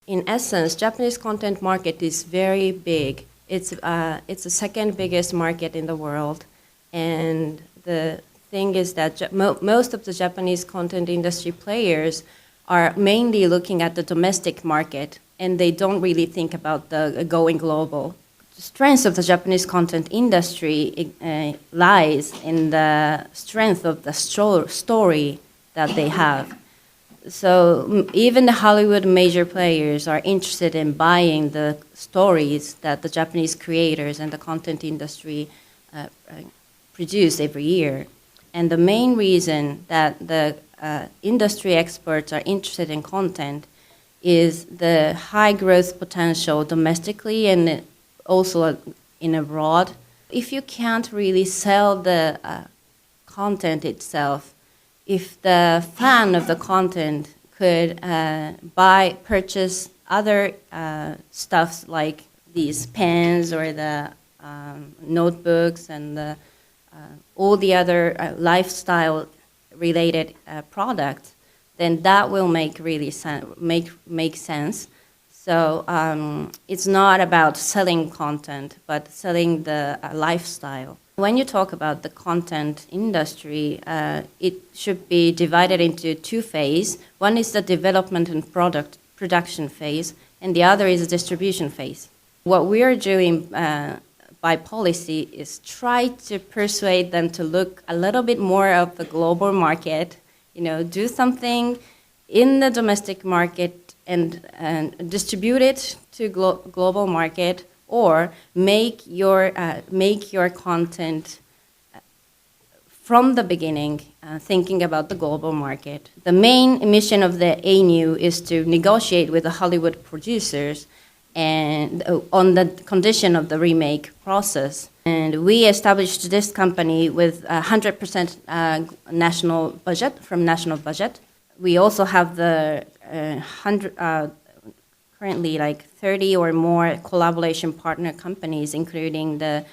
in essence, Japanese content market is very big. It's the second biggest market in the world, and the thing is that most of the Japanese content industry players are mainly looking at the domestic market, and they don't really think about the going global. The strength of the Japanese content industry lies in the strength of the story that they have. So even the Hollywood major players are interested in buying the stories that the Japanese creators and the content industry produce every year. And the main reason that the industry experts are interested in content is the high growth potential domestically and also in abroad. If you can't really sell the content itself, if the fan of the content could purchase other stuffs like these pens or the notebooks and all the other lifestyle-related products, then that will make sense. So it's not about selling content, but selling the lifestyle. When you talk about the content industry, it should be divided into two phases. One is the development and production phase, and the other is the distribution phase. What we are doing by policy is try to persuade them to look a little bit more of the global market, do something in the domestic market and distribute it to global market, or make your content from the beginning thinking about the global market. The main mission of the ANU is to negotiate with the Hollywood producers and on the condition of the remake process. And we established this company with 100% national budget. We also have the currently like 30 or more collaboration partner companies, including the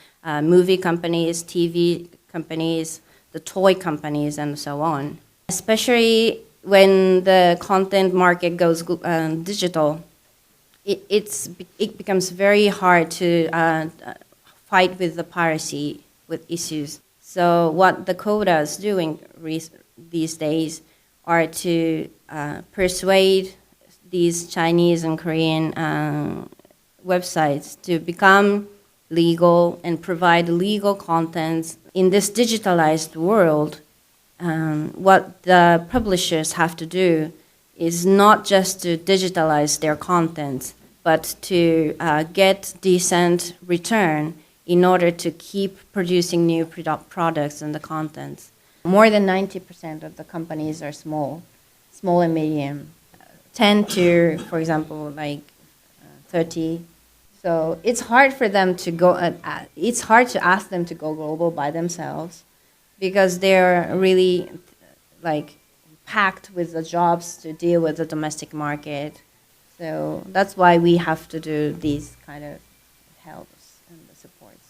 movie companies, TV companies, the toy companies, and so on. Especially when the content market goes digital, it becomes very hard to fight with the piracy with issues. So what the CODA is doing these days are to persuade these Chinese and Korean websites to become legal and provide legal contents. In this digitalized world, what the publishers have to do is not just to digitalize their content, but to get decent return in order to keep producing new products and the contents. More than 90% of the companies are small and medium. 10 to, for example, like 30. So it's hard for them to go, it's hard to ask them to go global by themselves because they're really like packed with the jobs to deal with the domestic market. So that's why we have to do these kind of helps and the supports.